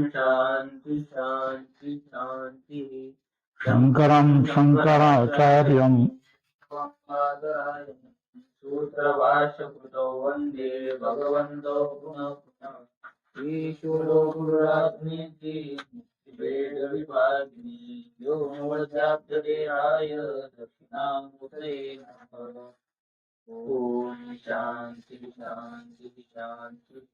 शांति शांति शांति। शंकरं शंकराचार्यं सूत्रभाष्यकृतौ वन्दे भगवन्तौ पुनः पुनः। ईश्वरो गुरुरात्मेति वेदविभागिनी व्योमवद्व्याप्तदेहाय दक्षिणामूर्तये नमः। ॐ शान्ति शान्ति शान्ति।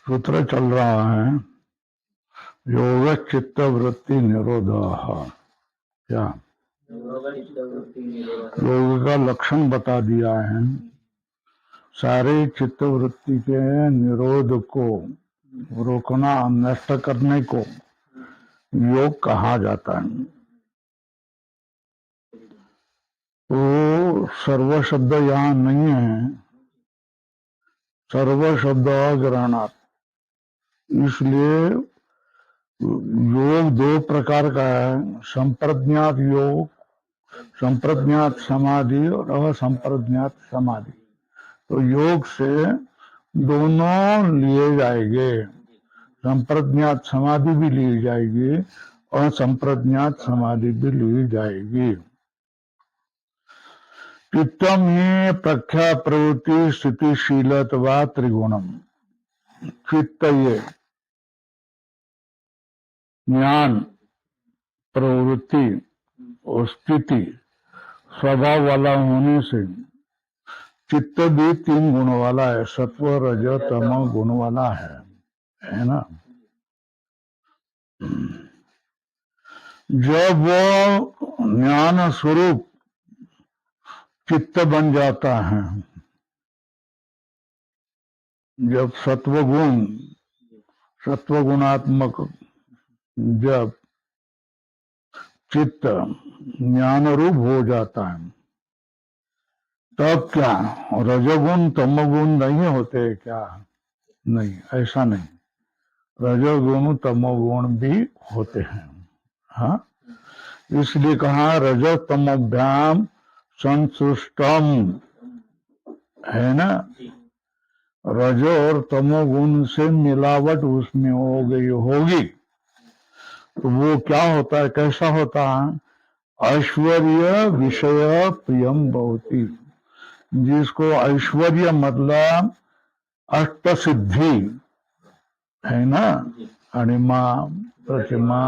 सूत्र चल रहा है योग चित्त वृत्ति निरोधः। क्या योग का लक्षण बता दिया है। सारे चित्त वृत्ति के निरोध को रोकना, नष्ट करने को योग कहा जाता है। तो सर्व शब्द यहाँ नहीं है, सर्व शब्द अग्रहणात्। इसलिए योग दो प्रकार का है, संप्रज्ञात योग, संप्रज्ञात समाधि और असंप्रज्ञात समाधि। तो योग से दोनों लिए जाएंगे, संप्रज्ञात समाधि भी ली जाएगी और संप्रज्ञात समाधि भी ली जाएगी। चित्तम ही प्रख्या प्रवृत्ति स्थितिशीलत्वा त्रिगुणम। चित्त ये ज्ञान, प्रवृत्ति और स्थिति स्वभाव वाला होने से चित्त भी तीन गुण वाला है, सत्व रज तम गुण वाला है ना। जब वो ज्ञान स्वरूप चित्त बन जाता है, जब सत्वगुणात्मक जब चित्त ज्ञान रूप हो जाता है, तब क्या रजोगुण तमोगुण नहीं होते क्या? नहीं, ऐसा नहीं, रजोगुण तमोगुण भी होते हैं। हाँ, इसलिए कहा रजतमभ्याम संसृष्टम, है ना। रजो और तमोगुण से मिलावट उसमें हो गई होगी, तो वो क्या होता है, कैसा होता है? ऐश्वर्य विषय प्रियम भवति। जिसको ऐश्वर्य मतलब अष्ट सिद्धि है ना, अणिमा प्रतिमा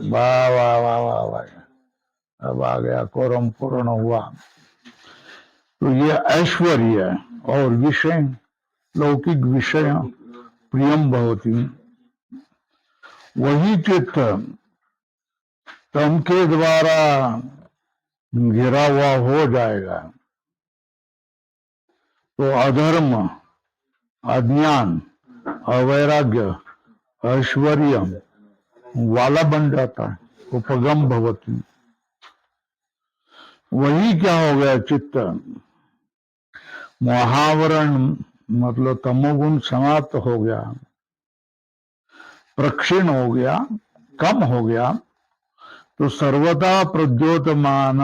वाह वाह वाह वाह वाह, अब आ गया, कोरम पूर्ण हुआ। तो ये ऐश्वर्य और विषय, लौकिक विषय प्रियम भवति, वही चित्त तम के द्वारा घिरा हुआ हो जाएगा, तो अधर्म, अज्ञान, अवैराग्य, ऐश्वर्य वाला बन जाता है, उपगम भवति। वही क्या हो गया, चित्त महावरण मतलब तमोगुण समाप्त हो गया, प्रक्षीण हो गया, कम हो गया, तो सर्वदा प्रद्योतमान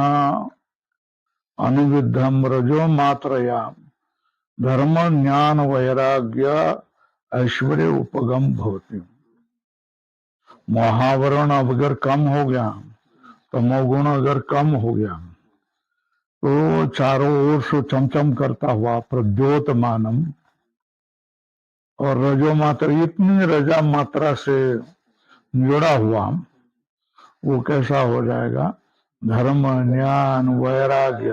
अनुविद्धम रजो मात्रया धर्म ज्ञान वैराग्य ऐश्वर्य उपगम भवति। महावरण अगर कम हो गया, तमोगुण अगर कम हो गया, तो चारों ओर से चमचम करता हुआ प्रद्योतमानम, और रजो मात्रा, इतनी रजा मात्रा से जुड़ा हुआ वो कैसा हो जाएगा? धर्म ज्ञान वैराग्य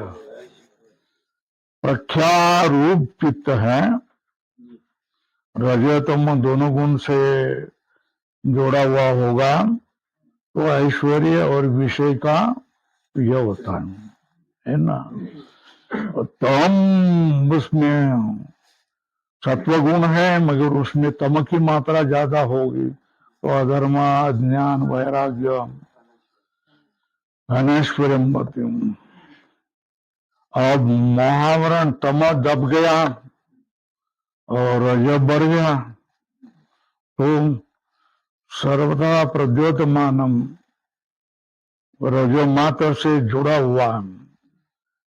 प्रख्यारूप चित्त है, रजतम दोनों गुण से जोड़ा हुआ होगा, तो ऐश्वर्य और विषय का यह होता है ना। तम उसमें सत्वगुण है, मगर उसमें तम की मात्रा ज्यादा होगी, तो अधर्म अज्ञान वैराग्य अनैश्वर्यम बतिम। अब महावरण तम दब गया और रज बढ़ गया, तो सर्वथा प्रद्योतमानम, रजो मात्र से जुड़ा हुआ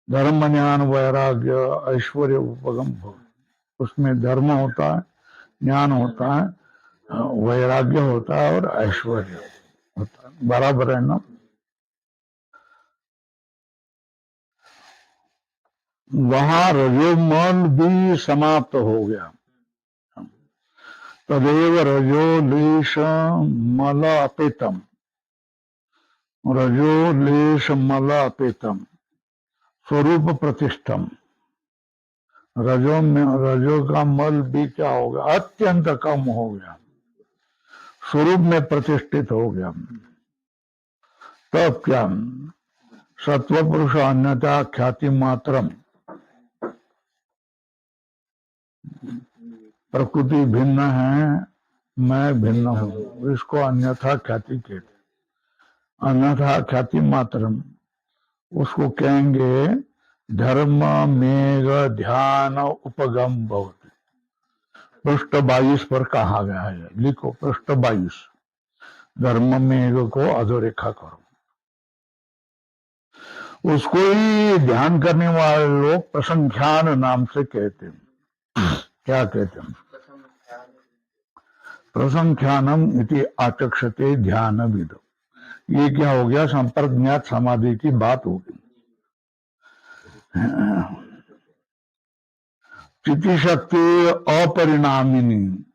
धर्म ज्ञान वैराग्य ऐश्वर्य उपगम भोग, उसमें धर्म होता है, ज्ञान होता है, वैराग्य होता है और ऐश्वर्य होता है। बराबर है ना? वहां रजोमल भी समाप्त हो गया। तदेव रजोलेश मल अपेतम, रजोलेश मल अपेतम स्वरूप प्रतिष्ठम। रजो का मल भी क्या हो गया? अत्यंत कम हो गया, स्वरूप में प्रतिष्ठित हो गया। तब क्या? सत्व पुरुष अन्यथा ख्याति मात्रम, प्रकृति भिन्न है, मैं भिन्न हूं, इसको अन्यथा ख्याति कहते। अन्यथा ख्याति मात्रम, उसको कहेंगे धर्म मेघ ध्यान उपगम भवति। पृष्ठ 22 पर कहा गया है, लिखो पृष्ठ 22, धर्म मेघ को अधोरेखा करो। उसको ही ध्यान करने वाले लोग प्रसंख्यान नाम से कहते हैं। क्या कहते हैं? प्रसंख्यानम इति आचक्षते ध्यान विद। ये क्या हो गया? संपर्क ज्ञात समाधि की बात होगी। चिति शक्ति अपरिणामिनी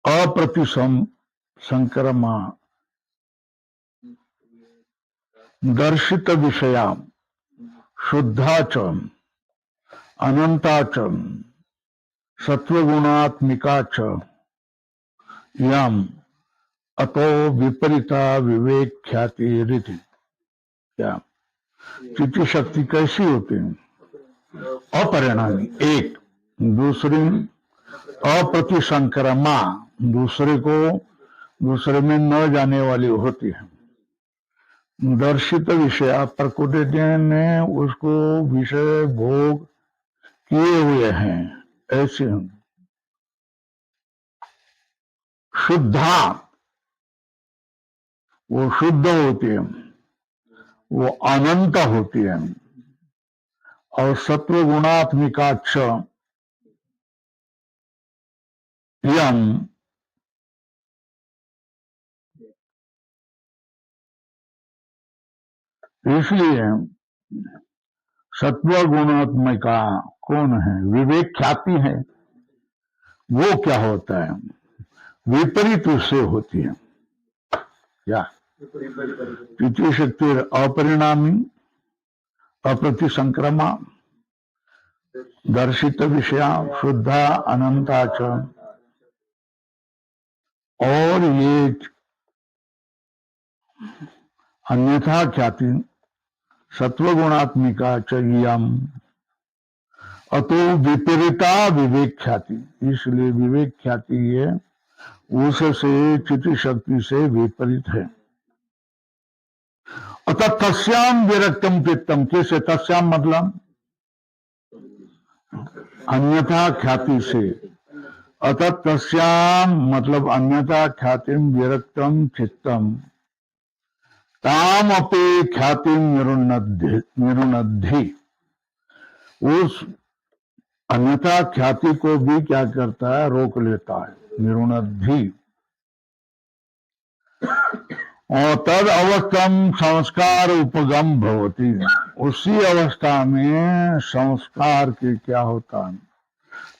अप्रतिसम संक्रमा दर्शित विषया शुद्धा च अनंता च सत्वगुणात्मिका च यम अतो विपरीता विवेक ख्याति रीति। क्या चित्त शक्ति कैसी होती है? अपरिणामी, एक। दूसरी अप्रतिसंक्रमा, दूसरे में न जाने वाली होती है। दर्शित विषय, प्रकृति ने उसको विषय भोग किए हुए हैं, ऐसे हम। शुद्धा, वो शुद्ध होती है, वो अनंत होती है। और सत्व गुणात्मिका च यम, इसलिए सत्व गुणात्मिका कौन है? विवेक ख्याति है। वो क्या होता है? विपरीत उससे होती है। क्या? तृतीय शक्ति अपरिणामी अप्रतिसंक्रमा दर्शित विषया शुद्धा अनंता च, और ये अन्यथा ख्याति सत्वगुणात्मिका च यम अतो विपरीता विवेक ख्याति। इसलिए विवेक ख्याति ये उससे चित्त शक्ति से विपरीत है। अतः तस्याम विरक्तम चित्तम, कैसे? तस्याम मतलब अन्यथा ख्याति से, अतः तस्याम मतलब अन्यथा ख्यातिम विरक्तम चित्तम ताम अपे ख्यातिम निरुनद्धि। उस अन्यथा ख्याति को भी क्या करता है? रोक लेता है, निरुनद्धि। और तद अवस्थम संस्कार उपगम भवती, उसी अवस्था में संस्कार की क्या होता है?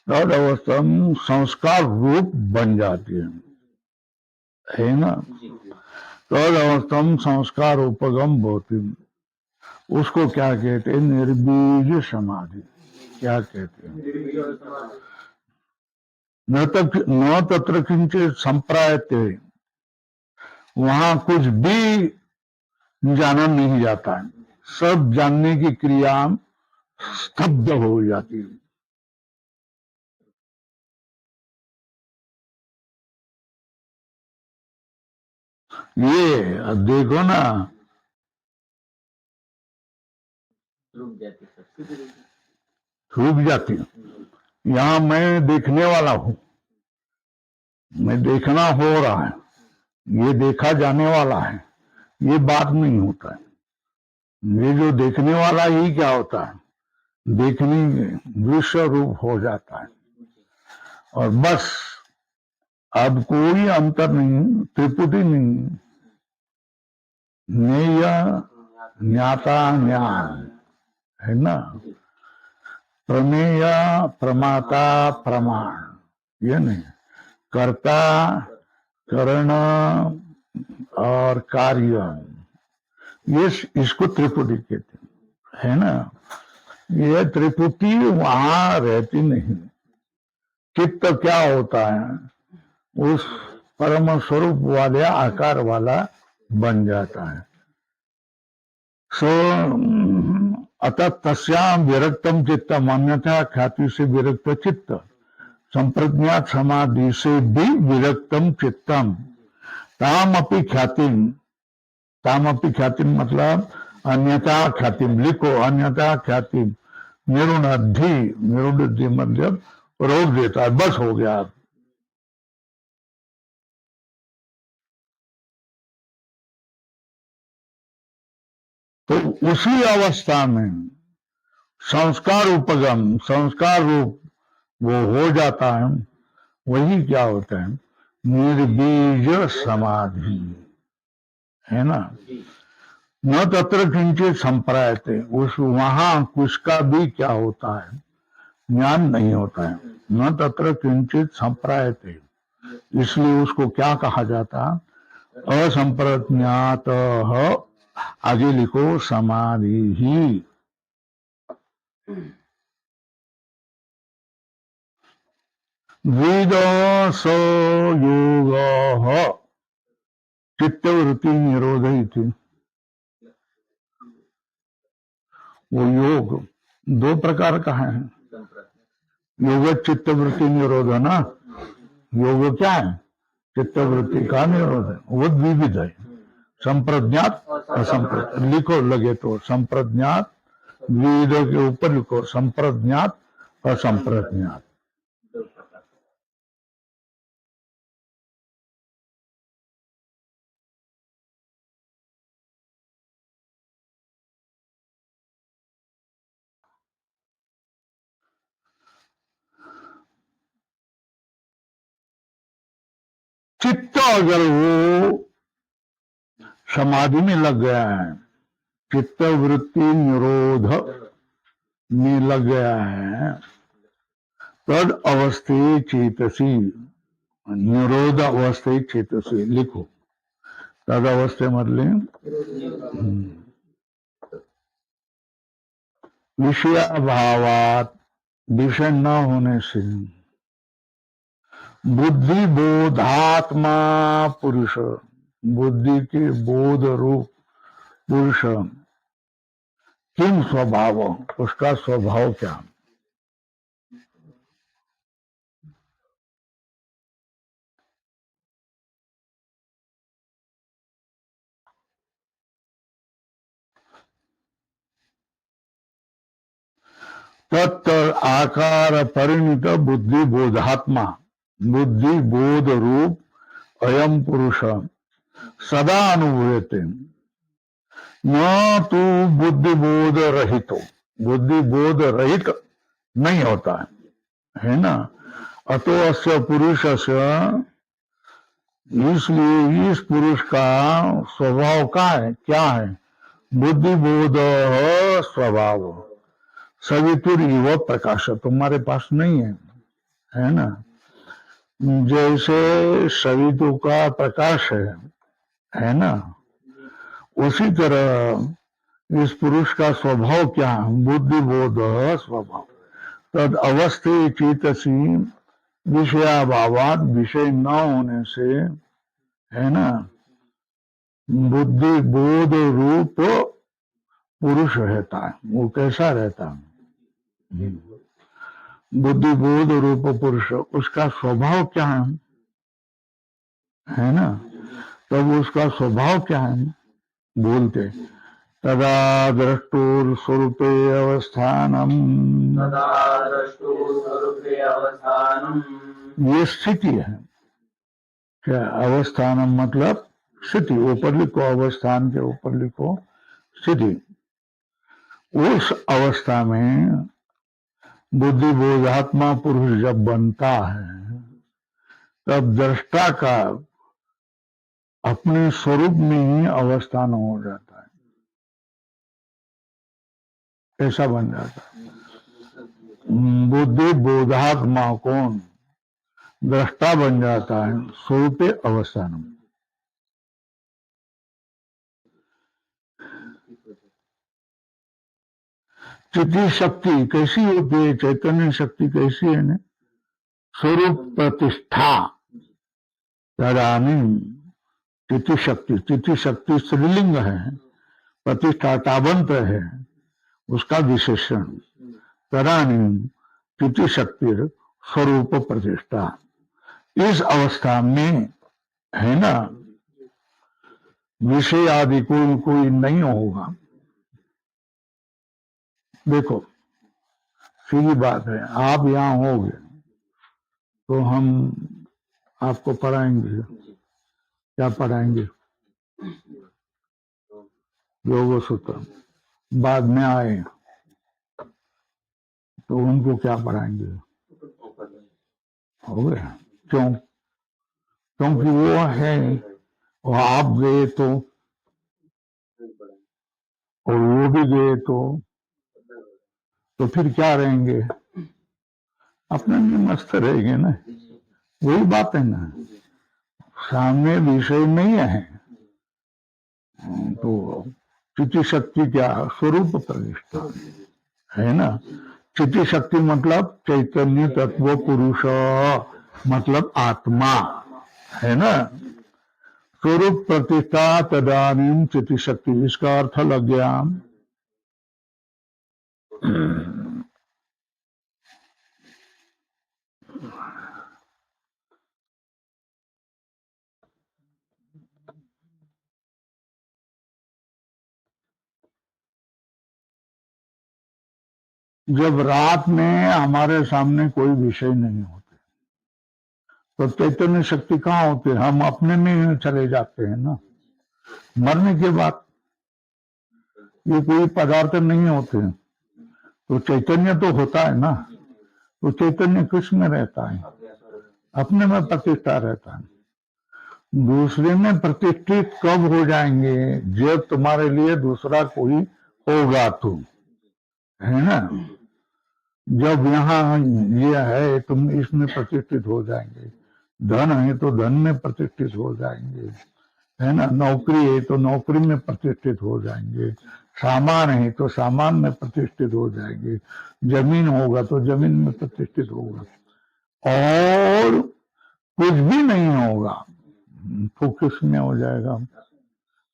तद अवस्थम संस्कार रूप बन जाती है ना? तद अवस्थम संस्कार उपगम भवती, उसको क्या कहते हैं? निर्बीज समाधि। क्या कहते हैं? न तत्र किंचित संप्रायते, वहां कुछ भी जाना नहीं जाता है, सब जानने की क्रिया स्तब्ध हो जाती है। ये देखो ना, छूट जाती है। यहां मैं देखने वाला हूं, मैं देखना हो रहा है, ये देखा जाने वाला है, ये बात नहीं होता है। ये जो देखने वाला ही क्या होता है, देखने दृश्य रूप हो जाता है। और बस अब कोई अंतर नहीं, त्रिपुटी नहीं, ज्ञेय ज्ञाता ज्ञान है ना, प्रमेय प्रमाता प्रमाण, ये नहीं, कर्ता करण और कार्य, ये इसको त्रिपुटी कहते हैं, है ना। ये त्रिपुटी वहां रहती नहीं। चित्त क्या होता है, उस परम स्वरूप वाले आकार वाला बन जाता है। सो अतः तस्याम विरक्तम चित्तम, अन्यथा ख्याति से विरक्त चित्त, संप्रज्ञात समाधि से भी विरक्तम चित्तम, तामपि ख्यातिम, तामपि ख्यातिम मतलब अन्यथा ख्यातिम, लिखो अन्यथा ख्यातिम, निरुणद्धि, निरुणद्धि मतलब रोक देता है, बस हो गया। तो उसी अवस्था में संस्कार उपगम, संस्कार रूप वो हो जाता है। वही क्या होता है, निर्बीज समाधि, है ना। न तत्र किंचित संप्रायते, उस वहां कुछ का भी क्या होता है, ज्ञान नहीं होता है। न तत्र किंचित संप्रायते, इसलिए उसको क्या कहा जाता, असंप्रज्ञात, आगे लिखो समाधि ही। वेद स योग चित्तवृत्ति निरोध थी। वो योग दो प्रकार का है, योग चित्तवृत्ति निरोध है ना। योग क्या है, चित्तवृत्ति का निरोध है, वो द्विविध है, संप्रज्ञात असंप्रज्ञात। लिखो लगे तो संप्रज्ञात, द्विविध के ऊपर लिखो संप्रज्ञात असंप्रज्ञात। चित्त अगर वो समाधि में लग गया है, चित्तवृत्ति निरोध में लग गया है, तद अवस्थे चेतसी, निरोध अवस्थे चेतसी, लिखो तद अवस्थे मतलब विषयाभावात, विषय न होने से, बुद्धि बोधात्मा पुरुष, बुद्धि के बोध रूप पुरुष, किम स्वभाव, उसका स्वभाव क्या, तत् आकार परिणित बुद्धि बोधात्मा, बुद्धि बोध रूप अयम पुरुष सदा अनुभूयते, न तो बुद्धि बोध रहित, बुद्धि बोध रहित नहीं होता है ना। अतो अस्य पुरुषस्य, इसलिए इस पुरुष का स्वभाव का है, क्या है, बुद्धि बोध स्वभाव, सवितुर इव प्रकाश, तुम्हारे पास नहीं है ना। जैसे सवितु का प्रकाश है ना, उसी तरह इस पुरुष का स्वभाव क्या है, बुद्धि बोध स्वभाव, तद अवस्थे चेतसी, विषयाभावात, विषय न होने से, है ना, बुद्धि बोध रूप पुरुष रहता है। वो कैसा रहता है, बुद्धि बोध रूप पुरुष, उसका स्वभाव क्या है ना। तब उसका स्वभाव क्या है, बोलते तदा द्रष्टुर स्वरूपे अवस्थानम, ये स्थिति है। क्या अवस्थानम मतलब स्थिति, ऊपर लिखो अवस्थान के ऊपर लिखो स्थिति। उस अवस्था में बुद्धि बोधात्मा पुरुष जब बनता है तब दृष्टा का अपने स्वरूप में ही अवस्थान हो जाता है, ऐसा बन जाता है। बुद्धि बोधात्मा कौन दृष्टा बन जाता है स्वरूपे अवस्थानम। चिति शक्ति कैसी होती है, चैतन्य शक्ति कैसी है ना, स्वरूप प्रतिष्ठा तदानीं चिति शक्ति, चिति शक्ति स्त्रीलिंग है, प्रतिष्ठा ताबंत है, उसका विशेषण तदानीं चिति शक्ति स्वरूप प्रतिष्ठा। इस अवस्था में है ना विषय आदि कोई नहीं होगा। देखो सीधी बात है, आप यहाँ होगे तो हम आपको पढ़ाएंगे, क्या पढ़ाएंगे, योग सूत्र। बाद में आए तो उनको क्या पढ़ाएंगे, हो गया। क्यों? क्योंकि वो है, और आप गए तो, और वो भी गए तो फिर क्या रहेंगे, अपने में मस्त रहेंगे ना। वही बात है ना, सामने विषय नहीं है तो चिति शक्ति क्या स्वरूप प्रतिष्ठा है ना। चिति शक्ति मतलब चैतन्य तत्व पुरुष मतलब आत्मा है ना। स्वरूप प्रतिष्ठा तदानीं चिति शक्ति, इसका अर्थ लग गया। जब रात में हमारे सामने कोई विषय नहीं होते तो चैतन्य शक्ति कहाँ होती है, हम अपने में ही चले जाते हैं ना। मरने के बाद ये कोई पदार्थ नहीं होते तो चैतन्य तो होता है ना। तो चैतन्य किस में रहता है, अपने में प्रतिष्ठा रहता है। दूसरे में प्रतिष्ठित कब हो जाएंगे, जब तुम्हारे लिए दूसरा कोई होगा तो, है ना। जब यहाँ ये है तुम इसमें प्रतिष्ठित हो जाएंगे, धन है तो धन में प्रतिष्ठित हो जाएंगे, है ना। नौकरी है तो नौकरी में प्रतिष्ठित हो जाएंगे, सामान है तो सामान में प्रतिष्ठित हो जाएंगे, जमीन होगा तो जमीन में प्रतिष्ठित होगा, और कुछ भी नहीं होगा तो किस में हो जाएगा,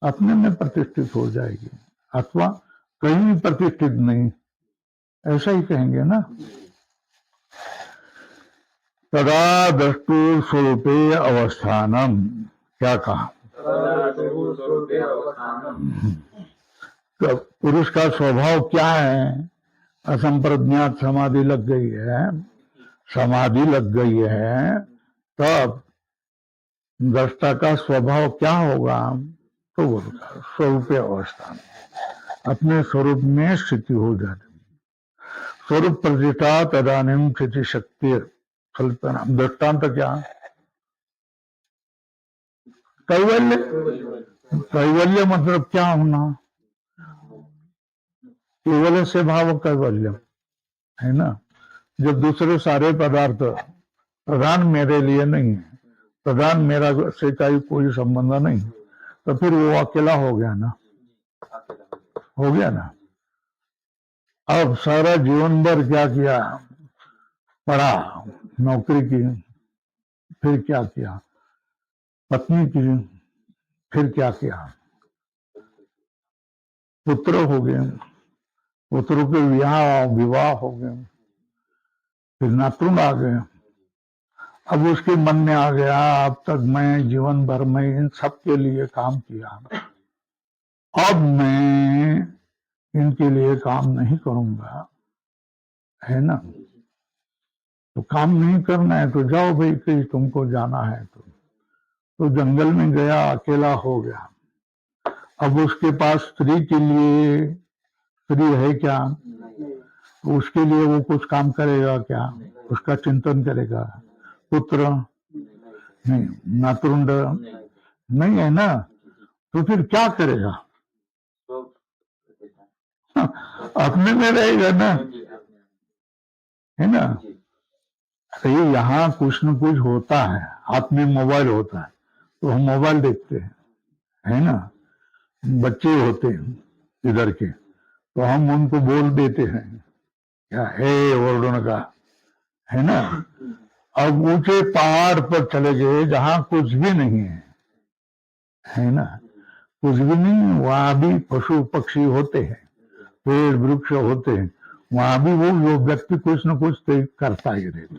अपने में प्रतिष्ठित हो जाएगी, अथवा कहीं प्रतिष्ठित नहीं, ऐसा ही कहेंगे ना। तदा द्रष्टु स्वरूपे अवस्थानम, क्या कहा, तो पुरुष का स्वभाव क्या है, असंप्रज्ञात समाधि लग गई है, समाधि लग गई है, तब दृष्टा का स्वभाव क्या होगा, तो बोलता स्वरूपे अवस्थान, अपने स्वरूप में स्थिति हो जाती। स्वरूप प्रतिष्ठा तदानीं स्थिति शक्ति कल्पना। दृष्टांत क्या, कैवल्य। कैवल्य मतलब क्या होना, केवल से भाव कैवल्य है ना। जब दूसरे सारे पदार्थ प्रधान मेरे लिए नहीं है, प्रधान मेरा से कोई संबंध नहीं, तो फिर वो अकेला हो गया ना, हो गया ना। अब सारा जीवन भर क्या किया, पढ़ा, नौकरी की, फिर क्या किया, पत्नी की, फिर क्या किया, पुत्र हो गए, पुत्रों के विवाह हो गए, फिर नातरुण आ गए। अब उसके मन में आ गया, अब तक मैं जीवन भर में इन सब के लिए काम किया, अब मैं इनके लिए काम नहीं करूंगा, है ना। तो काम नहीं करना है तो जाओ भाई, कहीं तुमको जाना है तो तो जंगल में गया, अकेला हो गया। अब उसके पास स्त्री के लिए, स्त्री है क्या? तो उसके लिए वो कुछ काम करेगा क्या? उसका चिंतन करेगा? पुत्र नहीं, नातरुंड नहीं है ना, तो फिर क्या करेगा? अपने में रहेगा ना, है ना। अरे यहाँ कुछ न कुछ होता है, हाथ में मोबाइल होता है तो हम मोबाइल देखते हैं, है ना। बच्चे होते हैं इधर के, तो हम उनको बोल देते हैं क्या है वर्णन का, है ना। अब ऊंचे पहाड़ पर चले गए जहां कुछ भी नहीं है ना, कुछ भी नहीं, वहां भी पशु पक्षी होते हैं, पेड़ वृक्ष होते हैं, वहां भी वो व्यक्ति कुछ न कुछ करता ही रहता।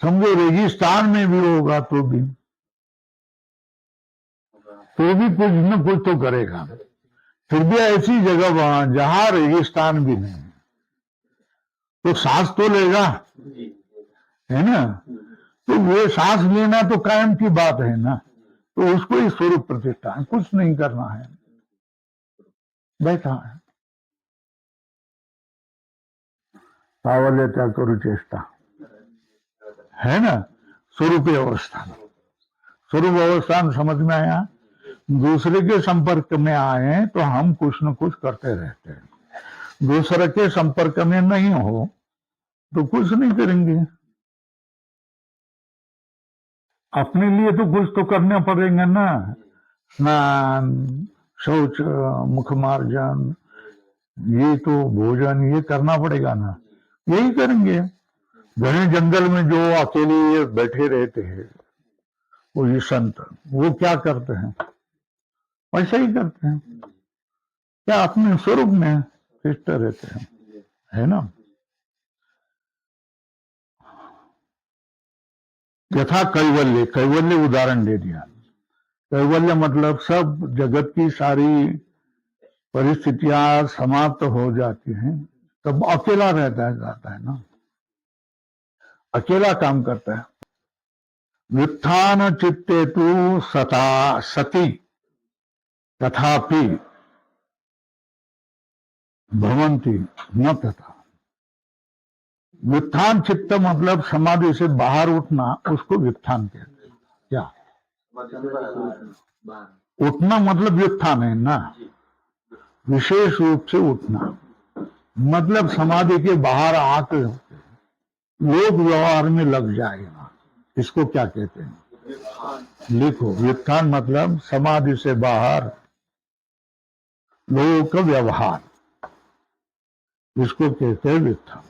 समझो रेगिस्तान में भी होगा तो भी कुछ न कुछ तो करेगा। फिर भी ऐसी जगह वहां जहां रेगिस्तान भी नहीं, तो सांस तो लेगा, है ना। तो वो सांस लेना तो कायम की बात है ना, तो उसको ही स्वरूप प्रतिष्ठा है, कुछ नहीं करना है, बैठा है। सावल्य त्याग करू चेष्टा, है ना। स्वरूप अवस्थान, स्वरूप अवस्थान समझ में आया। दूसरे के संपर्क में आए तो हम कुछ न कुछ करते रहते हैं, दूसरे के संपर्क में नहीं हो तो कुछ नहीं करेंगे। अपने लिए तो कुछ तो करना पड़ेगा ना, स्नान, शौच, मुखमार्जन, ये तो भोजन, ये करना पड़ेगा ना, यही करेंगे। घने जंगल में जो अकेले बैठे रहते हैं वो ये संत, वो क्या करते हैं? वैसा ही करते हैं, क्या अपने स्वरूप में स्थिर रहते हैं, है ना। यथा कैवल्य, कैवल्य उदाहरण दे दिया। कैवल्य मतलब सब जगत की सारी परिस्थितियां समाप्त हो जाती हैं, तब अकेला रहता जाता है ना, अकेला काम करता है। व्युत्थान चित्ते तु सता सती तथापि भवंती न तथा। व्युत्थान चित्त मतलब समाधि से बाहर उठना, उसको व्युत्थान कहते हैं। क्या उठना मतलब व्युत्थान है ना, विशेष रूप से उठना मतलब समाधि के बाहर आकर लोक व्यवहार में लग जाएगा, इसको क्या कहते हैं? लिखो, व्युत्थान मतलब समाधि से बाहर लोक व्यवहार, इसको कहते हैं व्युत्थान।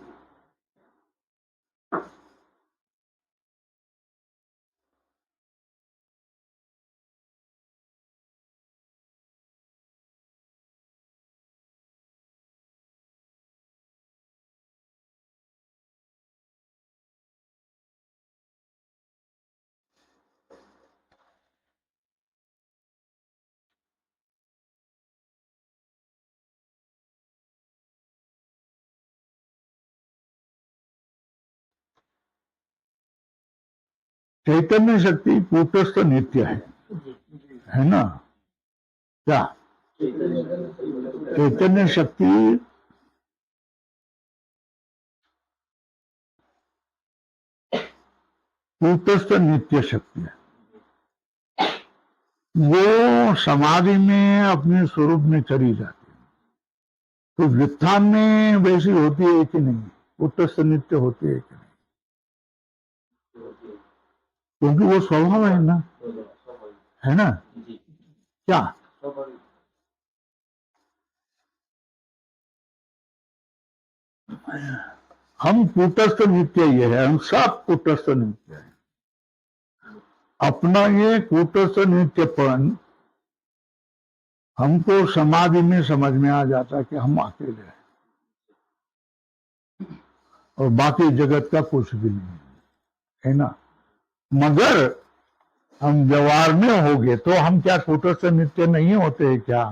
चैतन्य शक्ति कूटस्थ नित्य है ना। क्या चैतन्य शक्ति कूटस्थ नित्य शक्ति है, वो समाधि में अपने स्वरूप में चली जाती है। तो व्युत्थान में वैसी होती है कि नहीं, कूटस्थ नित्य होती है कि नहीं, क्योंकि वो स्वभाव है ना, है ना। क्या हम कूटस्थ नित्य ही है, हम सब कूटस्थ नित्य है। अपना ये कूटस्थ नित्यपन हमको समाधि में समझ में आ जाता है कि हम अकेले हैं और बाकी जगत का कुछ भी नहीं है ना। मगर हम व्यवहार में होंगे तो हम क्या कूटस्थ नित्य नहीं होते हैं? क्या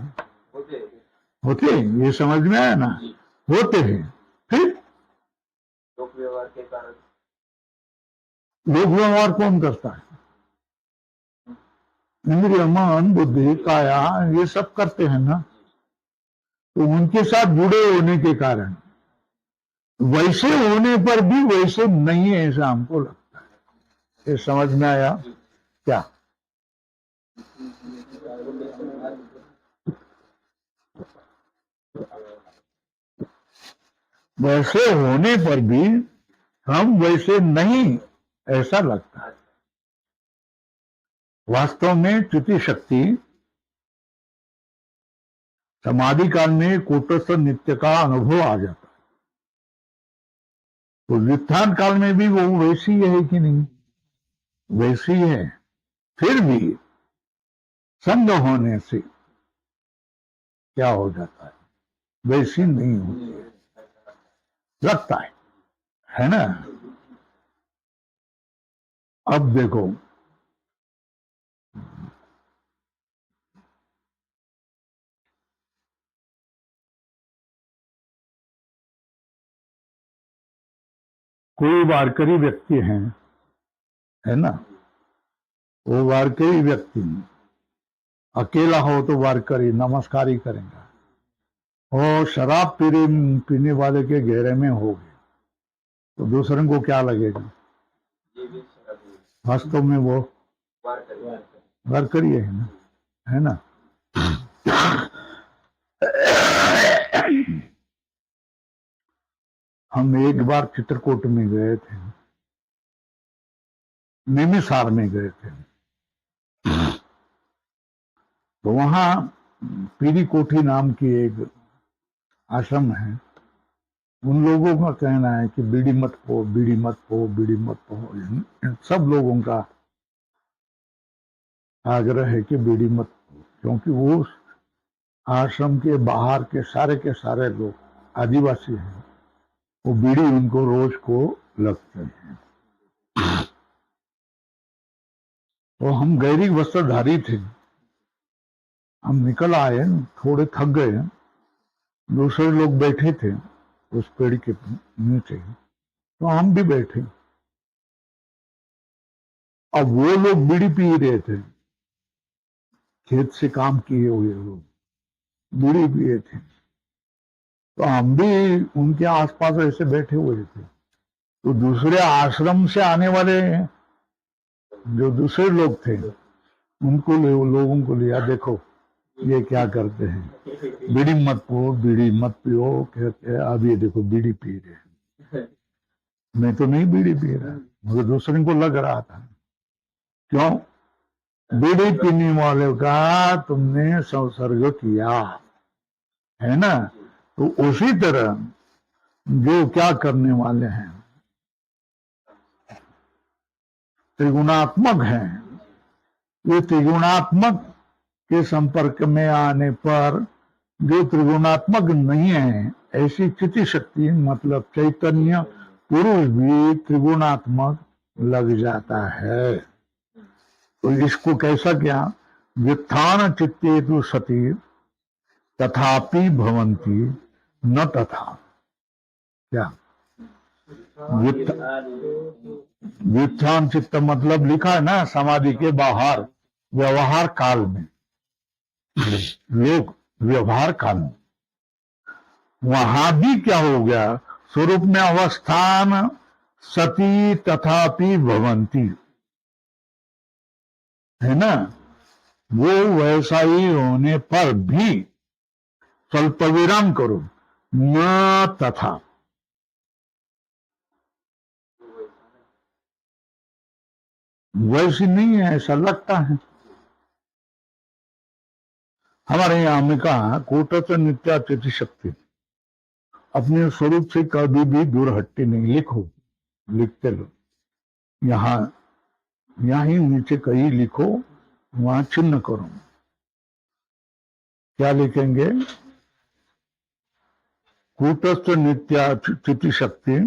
होते हैं? ये समझ में आया ना, होते हैं। फिर लोक व्यवहार के कारण लोक व्यवहार कौन करता है? इंद्रिय, मन, बुद्धि, काया, ये सब करते हैं ना, तो उनके साथ जुड़े होने के कारण वैसे होने पर भी वैसे नहीं है, ऐसा हमको लगता है। ये समझ में आया क्या? वैसे होने पर भी हम वैसे नहीं, ऐसा लगता है। वास्तव में च्युति शक्ति समाधि काल में कूटस्थ नित्य का अनुभव आ जाता है, तो व्युत्थान काल में भी वो वैसी है कि नहीं? वैसी है। फिर भी संग होने से क्या हो जाता है? वैसी नहीं होती है, लगता है ना? अब देखो, कोई वारकरी व्यक्ति है ना, वो वारकरी व्यक्ति अकेला हो तो वारकरी नमस्कार ही करेगा, और शराब पीने वाले के घेरे में हो गए तो दूसरे को क्या लगेगा? वास्तव में वो वारकरी है ना? हम एक बार चित्रकूट में गए थे, निमिषार में गए थे, तो वहां पीरी कोठी नाम की एक आश्रम है। उन लोगों का कहना है कि बीड़ी मत पो, बीड़ी मत पो, बीड़ी मत पो। सब लोगों का आग्रह है कि बीड़ी मत पो, क्योंकि वो आश्रम के बाहर के सारे लोग आदिवासी हैं, वो बीड़ी उनको रोज को लगते हैं। तो हम गैरिक वस्त्रधारी थे, हम निकल आए, थोड़े थक गए, दूसरे लोग बैठे थे उस पेड़ के नीचे, तो हम भी बैठे। अब वो लोग बीड़ी पी रहे थे, खेत से काम किए हुए लोग बीड़ी पिए थे, तो हम भी उनके आसपास ऐसे बैठे हुए थे। तो दूसरे आश्रम से आने वाले जो दूसरे लोग थे, उनको लोगों को लिया, देखो ये क्या करते हैं, बीड़ी मत पो, बीड़ी मत पियो, कहते हैं अब ये देखो बीड़ी पी रहे हैं। मैं तो नहीं बीड़ी पी रहा, मुझे दूसरे को लग रहा था। क्यों? बीड़ी पीने वाले का तुमने संसर्ग किया है ना, तो उसी तरह जो क्या करने वाले हैं, त्रिगुणात्मक हैं, ये त्रिगुणात्मक के संपर्क में आने पर जो त्रिगुणात्मक नहीं है, ऐसी चिति शक्ति मतलब चैतन्य पुरुष भी त्रिगुणात्मक लग जाता है। तो इसको कैसा क्या? व्युत्थान चित्तेतु सती तथापि भवन्ति न तथा। क्या व्युत्थान चित्त मतलब लिखा है ना, समाधि के बाहर व्यवहार काल में, लोग व्यवहार काल में, वहां भी क्या हो गया? स्वरूप में अवस्थान सती तथापि भवन्ति, है ना? वो वैसा ही होने पर भी, स्वल्प विराम करो, न तथा, वैसी नहीं है, ऐसा लगता है। हमारे यहां में कहा कूटस्थ नित्यातिथि शक्ति अपने स्वरूप से कभी भी दूर हटती नहीं। लिखो, लिखते लो, यहाँ ही नीचे कहीं लिखो, वहां चिन्ह करो। क्या लिखेंगे? कूटस्थ नित्यातिथि शक्ति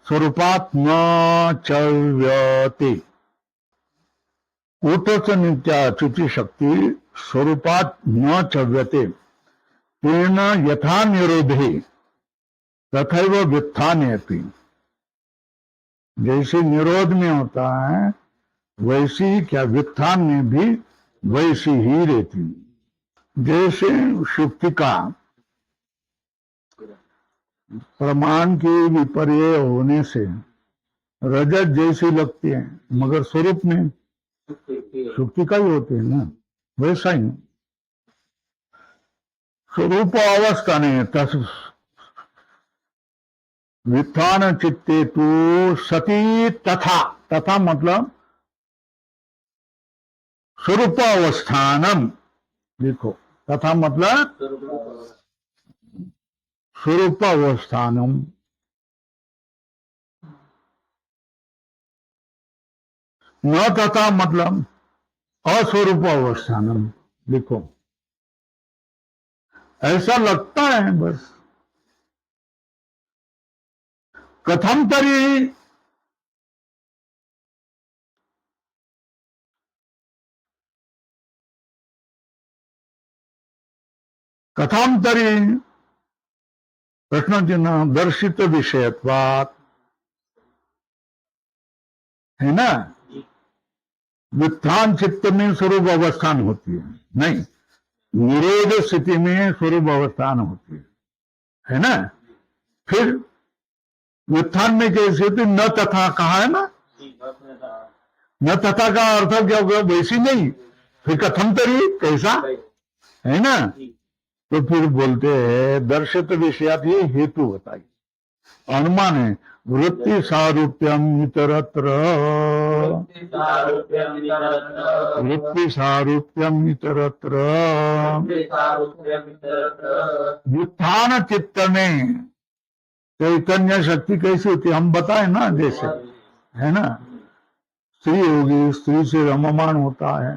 स्वरूपात न चव्यते। कूटस्थ नित्यातिथि शक्ति स्वरूपात न चव्यते तेन यथा निरोधे तथैव व्युत्थाने अपि। जैसे निरोध में होता है वैसी ही क्या व्युत्थान में भी वैसी ही रहती। जैसे शुक्तिका प्रमाण के विपर्य होने से रजत जैसी लगती है, मगर स्वरूप में शुक्तिका ही होती है ना, वैसा ही स्वरूप अवस्था नहीं। व्युत्थान चित्ते तो सती तथा, तथा मतलब स्वरूपावस्थानम। देखो, तथा मतलब स्वरूपावस्थानम, न तथा मतलब अस्वरूपावस्थानम। देखो, ऐसा लगता है बस। कथम तरी, कथम तरी प्रश्न चिन्ह दर्शित विषयत्वात्, है ना। व्युत्थान चित्त में स्वरूप अवस्थान होती है, नहीं, निरोध स्थिति में स्वरूप अवस्थान होती है ना। फिर व्युत्थान में कैसे होती, न तथा कहा है ना, न तथा का अर्थ क्या होगा, वैसी नहीं। फिर कथम तरी, कैसा, है ना। तो फिर बोलते हैं दर्शित विषयात, ये हेतु बताई, अनुमान है। वृत्ति सारूप्यम इतरत्र, वृत्ति सारूप्यम इतरत्र, व्युत्थान चित्त में चैतन्य शक्ति कैसी होती है, हम बताए ना, जैसे है ना, स्त्री होगी, स्त्री से रममान होता है,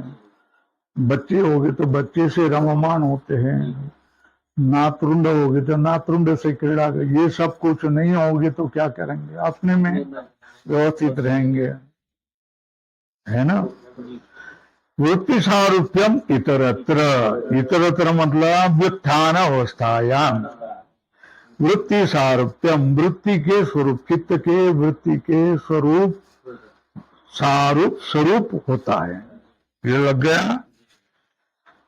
बच्चे होगे तो बच्चे से रममान होते हैं, नातरुंड होगे तो नातरुंड से क्रीड़ा, ये सब कुछ नहीं होगे तो क्या करेंगे, अपने में व्यवस्थित रहेंगे, है ना। वृत्ति सारूप्यम इतरत्र, इतरत्र मतलब व्युत्थान अवस्थायाम, वृत्ति सारूप्यम, वृत्ति के स्वरूप, चित्त के वृत्ति के स्वरूप, सारूप स्वरूप होता है। ये लग गया।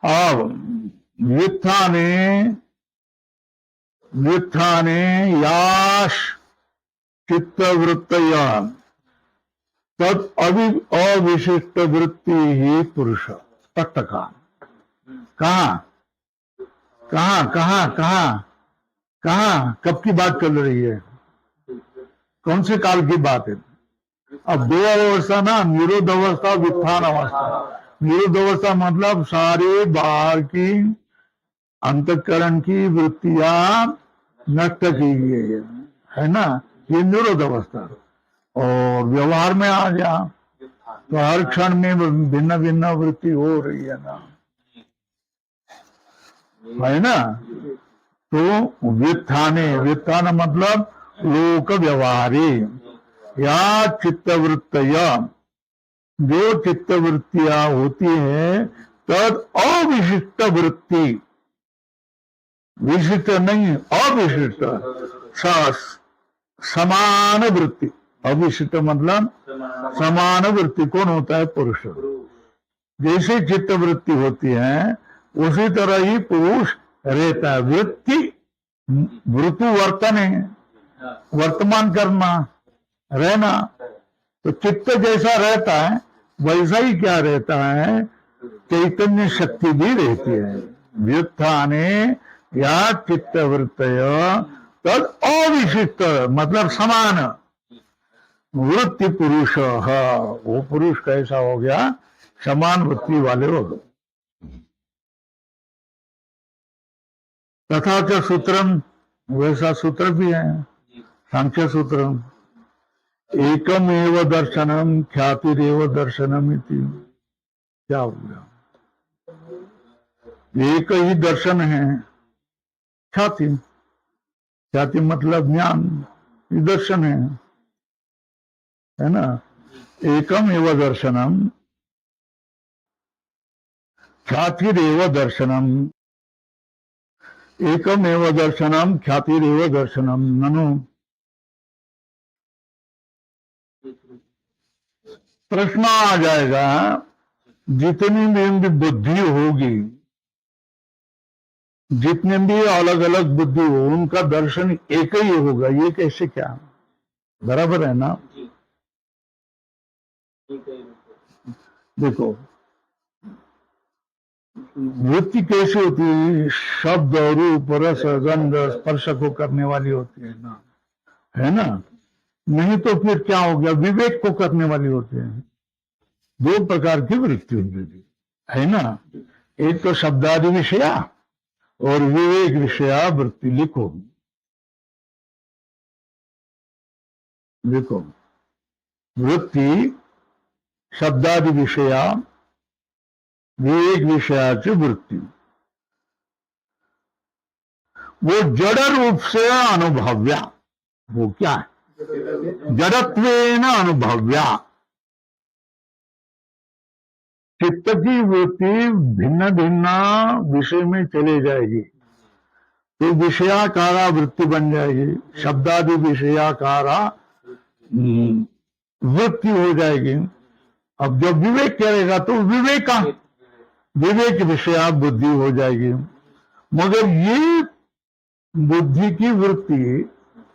अब व्युत्थाने, व्युत्थाने याश चित्तवृत्तया तद अविशिष्ट वृत्ति ही पुरुष। स्पष्ट कहा, कहा कहा कहा कहा कहा, कब की बात चल रही है, कौन से काल की बात है। अब दो अवस्था ना, निरोध अवस्था, व्युत्थान अवस्था। निरोध अवस्था मतलब सारे बाहर की अंतःकरण की वृत्तियां नष्ट की गई है ना, ये निरोध अवस्था। और व्यवहार में आ गया तो हर क्षण में भिन्न भिन्न वृत्ति हो रही है ना, है ना। तो व्युत्थाने, व्युत्थान मतलब लोक व्यवहारी, या चित्तवृत्तया, जो चित्तवृत्तियां होती है, तद अविशिष्ट वृत्ति, विशिष्ट नहीं, अविशिष्ट, समान वृत्ति। अविशिष्ट मतलब समान वृत्ति कौन होता है, पुरुष। जैसे चित्त वृत्ति होती है उसी तरह ही पुरुष रहता है। वृत्ति, वृत्तु वर्तन है, वर्तमान करना, रहना। तो चित्त जैसा रहता है वैसा ही क्या रहता है, चैतन्य शक्ति भी रहती है। व्युत्थाने या चित्तवृत्तय तद अविशिष्ट मतलब समान वृत्ति पुरुष, वो पुरुष कैसा हो गया, समान वृत्ति वाले हो गए। तथा च सूत्रम, वैसा सूत्र भी है, सांख्य सूत्र, एकम एव दर्शनम ख्यातिरेव दर्शनम इति। क्या हो गया, एक ही दर्शन है, ख्याति, ख्याति मतलब ज्ञान, ये दर्शन है ना। एकम एव दर्शनम ख्यातिरेव दर्शनम, एकम एव दर्शनम ख्यातिरेव दर्शनम, ननु प्रश्न आ जाएगा, जितनी भी इनकी बुद्धि होगी, जितने भी अलग अलग बुद्धि हो, उनका दर्शन एक ही होगा, ये कैसे क्या? बराबर है ना? देखो, वृत्ति कैसी होती है? शब्द, रूप, रस, गंध, स्पर्श को करने वाली होती है ना, है ना? नहीं तो फिर क्या हो गया? विवेक को करने वाली होती है। दो प्रकार की वृत्ति होती है ना? एक तो शब्दादि विषया और विवेक विषया वृत्ति। लिखो, देखो, वृत्ति शब्दादि विषया विवेक विषयाची वृत्ति, वो जड़ रूप से अनुभव्या। वो क्या है? जड़त्वेन अनुभव्या। चित्त की वृत्ति भिन्न भिन्न विषय में चले जाएगी तो विषयाकारा वृत्ति बन जाएगी, शब्दादि विषयाकारा वृत्ति हो जाएगी। अब जब विवेक करेगा तो विवेक विषया बुद्धि हो जाएगी। मगर ये बुद्धि की वृत्ति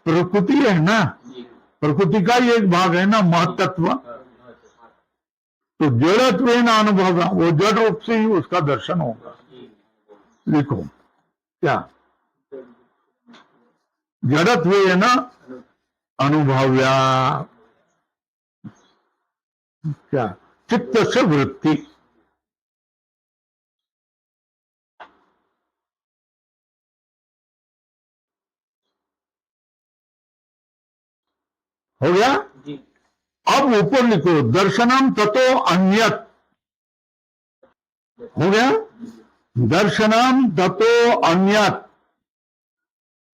प्रकृति है ना, प्रकृति का ही एक भाग है ना, महत्त्व। तो जड़त्व ना अनुभव, वो जड़ रूप से ही उसका दर्शन होगा। लिखो, क्या? जड़त्व ना अनुभव्या, क्या? चित्त से वृत्ति। हो गया? अब ऊपर लिखो, दर्शनम ततो अन्यत। हो गया? दर्शनम ततो अन्यत।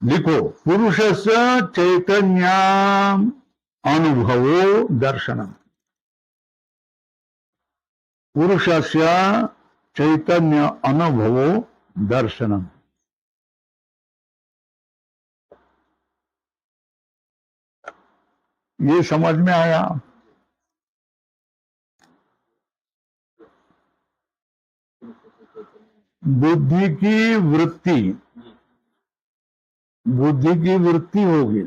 लिखो, पुरुषस्य चैतन्यम अनुभवो दर्शनम। पुरुषस्य चैतन्य अनुभवो दर्शनम। ये समझ में आया? बुद्धि की वृत्ति होगी,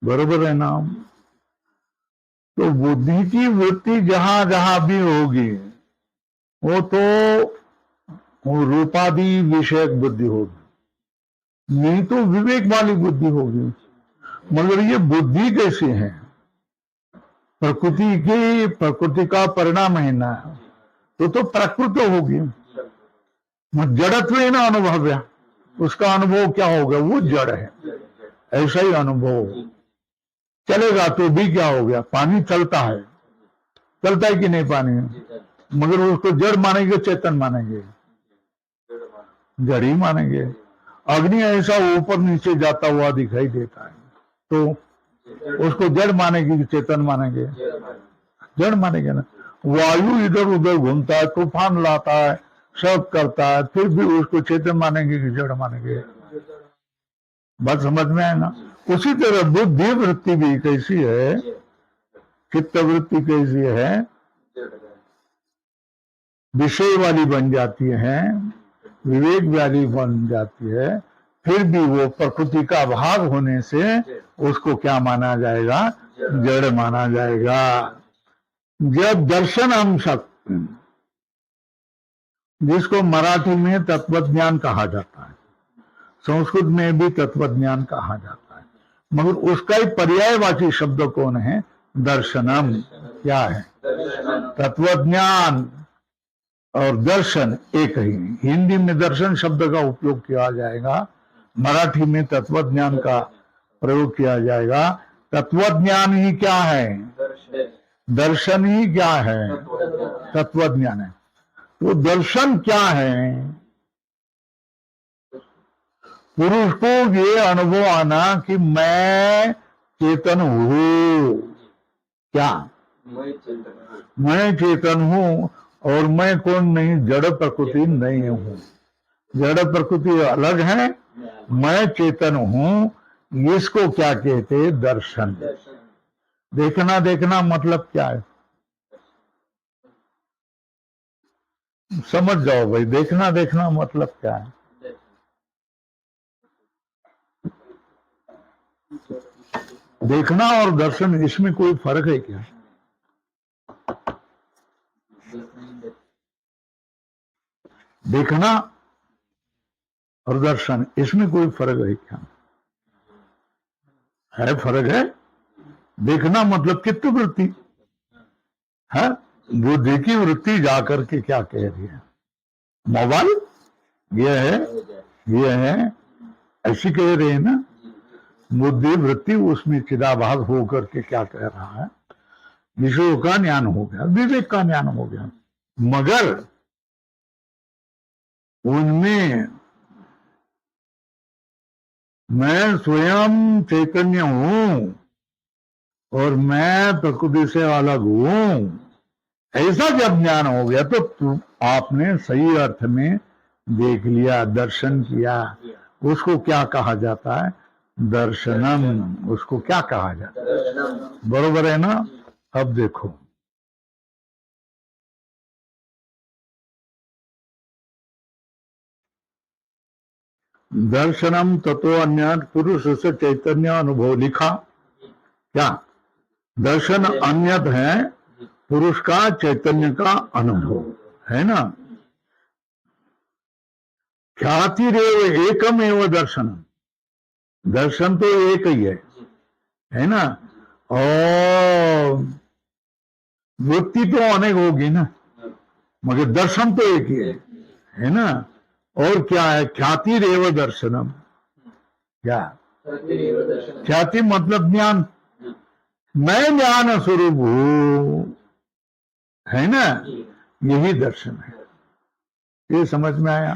बरोबर है ना? तो बुद्धि की वृत्ति जहां जहां भी होगी वो तो रूपादि विषयक बुद्धि होगी, नहीं तो विवेक वाली बुद्धि होगी। मगर ये बुद्धि कैसी है? प्रकृति का परिणाम है ना, तो प्रकृति होगी। जड़त्व ना अनुभव, उसका अनुभव क्या होगा? वो जड़ है, ऐसा ही अनुभव चलेगा तो भी क्या हो गया? पानी चलता है कि नहीं पानी? मगर उसको जड़ मानेंगे चेतन मानेंगे? जड़ ही मानेंगे। अग्नि ऐसा ऊपर नीचे जाता हुआ दिखाई देता है तो उसको जड़ मानेंगे कि चेतन मानेंगे? जड़ मानेंगे ना। वायु इधर उधर घूमता है, तूफान लाता है, सब करता है, फिर भी उसको चेतन मानेंगे कि जड़ मानेंगे? बात समझ में आए ना? उसी तरह बुद्धि वृत्ति भी कैसी है? चित्त वृत्ति कैसी है? विषय वाली बन जाती है, विवेक वाली बन जाती है, फिर भी वो प्रकृति का भाग होने से उसको क्या माना जाएगा? जड़ माना जाएगा। जब दर्शन अंशक, जिसको मराठी में तत्वज्ञान कहा जाता है, संस्कृत में भी तत्वज्ञान कहा जाता है, मगर उसका ही पर्यायवाची शब्द कौन है? दर्शनम। क्या है? तत्वज्ञान और दर्शन एक ही। हिंदी में दर्शन शब्द का उपयोग किया जाएगा, मराठी में तत्वज्ञान का प्रयोग किया जाएगा। तत्वज्ञान ही क्या है? दर्शन ही क्या है? तत्वज्ञान है। तो दर्शन क्या है? पुरुष को ये अनुभव आना कि मैं चेतन हूं। क्या? मैं चेतन हूं और मैं कौन नहीं? जड़ प्रकृति नहीं हूं। जड़ प्रकृति अलग है, मैं चेतन हूं। इसको क्या कहते? दर्शन। देखना मतलब क्या है? समझ जाओ भाई, देखना देखना मतलब क्या है। देखना और दर्शन, इसमें कोई फर्क है क्या? देखना और दर्शन, इसमें कोई फर्क है क्या? है, फर्क है। देखना मतलब चित्त वृत्ति है, बुद्धि की वृत्ति जाकर के क्या कह रही है? मोबाइल ये है, ऐसी कह रहे हैं ना। बुद्धि वृत्ति उसमें चिदाभास होकर के क्या कह रहा है? विषयों का ज्ञान हो गया, विवेक का ज्ञान हो गया, मगर उनमें मैं स्वयं चैतन्य हूं और मैं प्रकृति से अलग हूं, ऐसा जब ज्ञान हो गया तो आपने सही अर्थ में देख लिया, दर्शन किया। उसको क्या कहा जाता है? दर्शनम। उसको क्या कहा जाता है? बरोबर है ना? अब देखो, दर्शनम ततो अन्य पुरुष से चैतन्य अनुभव लिखा। क्या? दर्शन अन्यत है, पुरुष का चैतन्य का अनुभव है ना। ख्याति रेव एकम एवं दर्शन, दर्शन तो एक ही है ना। और वृत्ति तो अनेक होगी ना, मगर दर्शन तो एक ही है ना। और क्या है? ख्याति रेव दर्शनम। क्या? ख्याति मतलब ज्ञान, मैं ज्ञान स्वरूप हूं, है ना। यही दर्शन है। ये समझ में आया?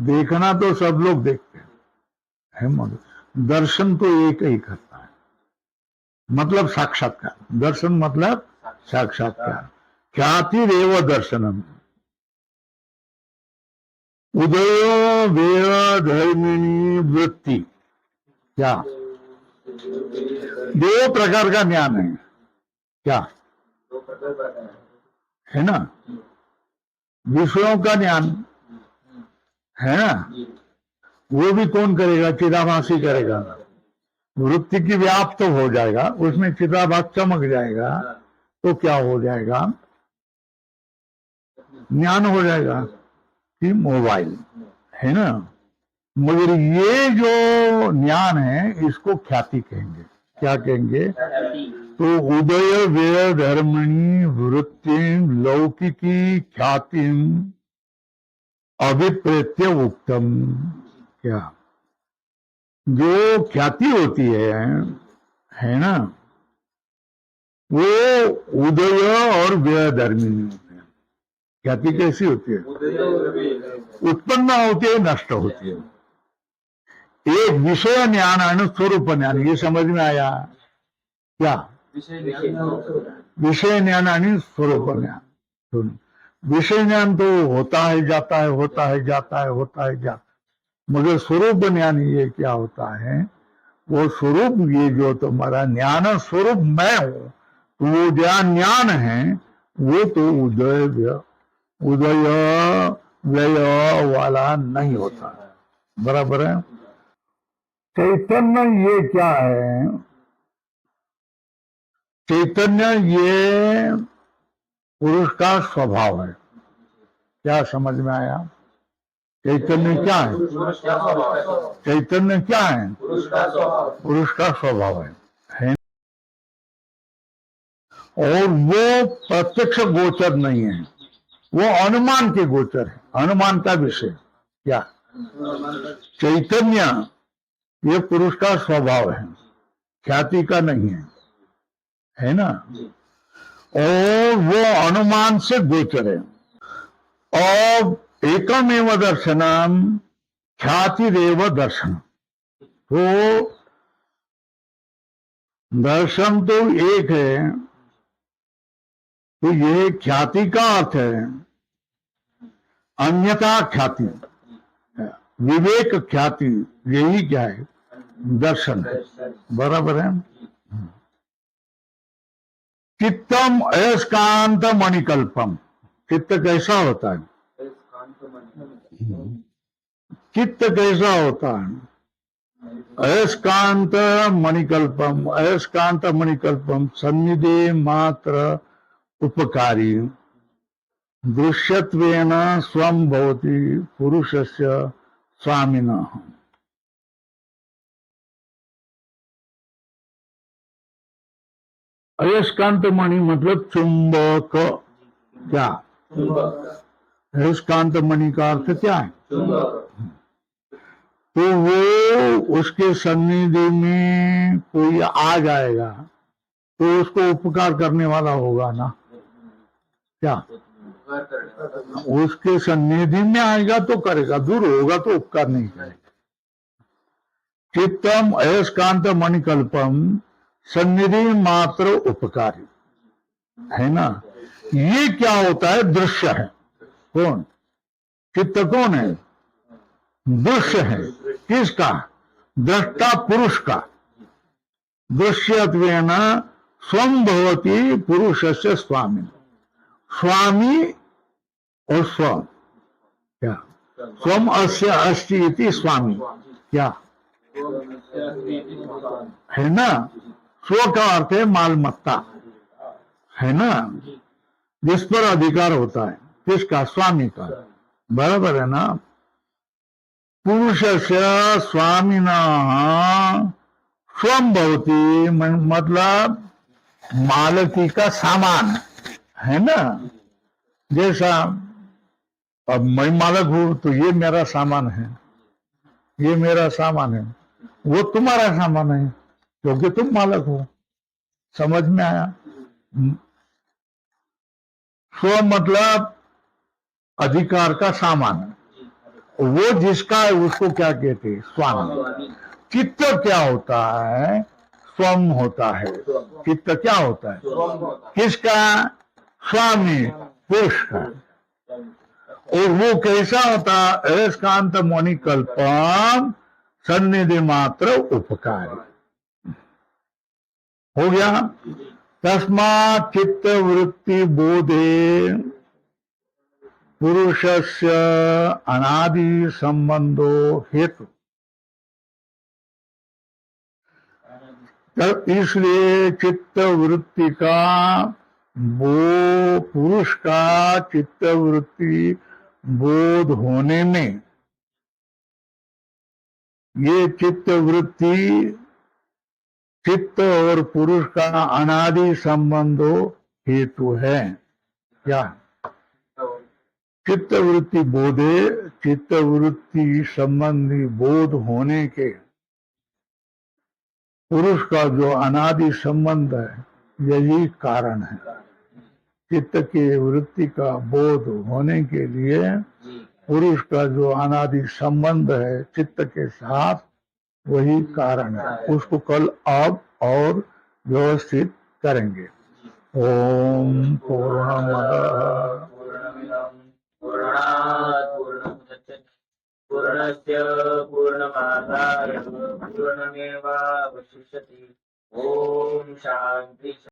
देखना तो सब लोग देखते हैं, मगर दर्शन तो एक ही करता है, मतलब साक्षात्कार। दर्शन मतलब साक्षात्कार। ख्याति रेव दर्शनम। उदयो वेद धर्मिणी वृत्ति। क्या? दो प्रकार का ज्ञान है। क्या है ना? विषयों का ज्ञान है ना, वो भी कौन करेगा? चिदाभासी करेगा। वृत्ति की व्याप्त तो हो जाएगा, उसमें चिदाभास चमक जाएगा तो क्या हो जाएगा? ज्ञान हो जाएगा कि मोबाइल है ना। मगर ये जो ज्ञान है इसको ख्याति कहेंगे। क्या कहेंगे? तो उदय व्यय धर्मणी वृत्ति लौकिकी ख्याति अभिप्रेत्य उक्तम। क्या? जो ख्याति होती है ना, वो उदय और व्यय धर्मिणी होते हैं। ख्याति कैसी होती है? उत्पन्न होती है, नष्ट होती है। एक विषय ज्ञान और स्वरूप ज्ञान, ये समझ में आया क्या? विषय ज्ञान और स्वरूप ज्ञान। विषय ज्ञान तो होता है जाता है, होता है जाता है, होता है जाता है, मगर स्वरूप ज्ञान ये क्या होता है? वो स्वरूप, ये जो तुम्हारा ज्ञान स्वरूप मैं हूं, तो वो ज्ञान है वो तो उदय व्यय वाला नहीं होता। बराबर है। चैतन्य ये क्या है? चैतन्य ये पुरुष का स्वभाव है। क्या समझ में आया? चैतन्य क्या है? चैतन्य क्या है? पुरुष का स्वभाव है। और वो प्रत्यक्ष गोचर नहीं है, वो अनुमान के गोचर है, अनुमान का विषय। क्या? चैतन्य ये पुरुष का स्वभाव है, ख्याति का नहीं है ना। और वो अनुमान से गोचर है। और एकमेव दर्शनम ख्याति रेव दर्शन। तो दर्शन तो एक है, तो ये ख्याति का अर्थ है अन्यथा ख्याति, विवेक ख्याति, यही क्या है? दर्शन। बराबर है। चित्तम अयस्कांत मणिकल्पम। चित्त कैसा होता है? चित्त कैसा होता है? अयस्कांत मणिकल्पम, अयस्कांत मणिकल्पम सन्निधि मात्र उपकारी दृश्यत्वेन स्वं भवति पुरुषस्य स्वामिनः। अयस्कांत मणि मतलब चुंबक। क्या अयस्कांत मणि का अर्थ क्या है? तो वो उसके सन्निधि में कोई आ जाएगा तो उसको उपकार करने वाला होगा ना? क्या उसके सन्निधि में आएगा तो करेगा, दूर होगा तो उपकार नहीं करेगा। चित्तम अयस्कांत मणिकल्पम सन्निधि मात्र उपकारी है ना। ये क्या होता है? दृश्य है। कौन? चित्त कौन है? दृश्य है। किसका? दृष्टा पुरुष का। दृश्यत्वेन स्वं भवति पुरुषस्य स्वामी। स्वामी और स्वम क्या? स्वम अस्य अस्ति इति स्वामी क्या है ना। स्व का अर्थ है मालमत्ता है ना, जिस पर अधिकार होता है। किसका? स्वामी का। बराबर है ना। पुरुषस्य स्वामिनः स्वं भवति मतलब मालकी का सामान है ना। जैसा अब मैं मालक हूं तो ये मेरा सामान है, ये मेरा सामान है, वो तुम्हारा सामान है क्योंकि तुम मालक हो। समझ में आया? स्व मतलब अधिकार का सामान, वो जिसका है उसको क्या कहते हैं? स्वामी। चित्त क्या होता है? स्वम होता है। चित्त क्या होता है? किसका? स्वामी पुरुष का। और वो कैसा होता? अयस्कांत मणिकल्पम सन्निधि मात्र उपकारी। हो गया। तस्मात् चित्त वृत्ति बोधे पुरुषस्य अनादि संबंधो हेतु। इसलिए चित्त वृत्ति का वो पुरुष का चित्त वृत्ति बोध होने में ये चित्त वृत्ति चित्त और पुरुष का अनादि संबंधो हेतु है। क्या? चित्त वृत्ति बोधे, चित्त वृत्ति संबंधी बोध होने के पुरुष का जो अनादि संबंध है यही कारण है। चित्त की वृत्ति का बोध होने के लिए पुरुष का जो अनादि संबंध है चित्त के साथ वही कारण है। उसको कल अब और व्यवस्थित करेंगे। ओम पूर्णमदः पूर्णात् पूर्णमुदच्यते पूर्णस्य पूर्णमादाय पूर्णमेवावशिष्यते। ओम शांति।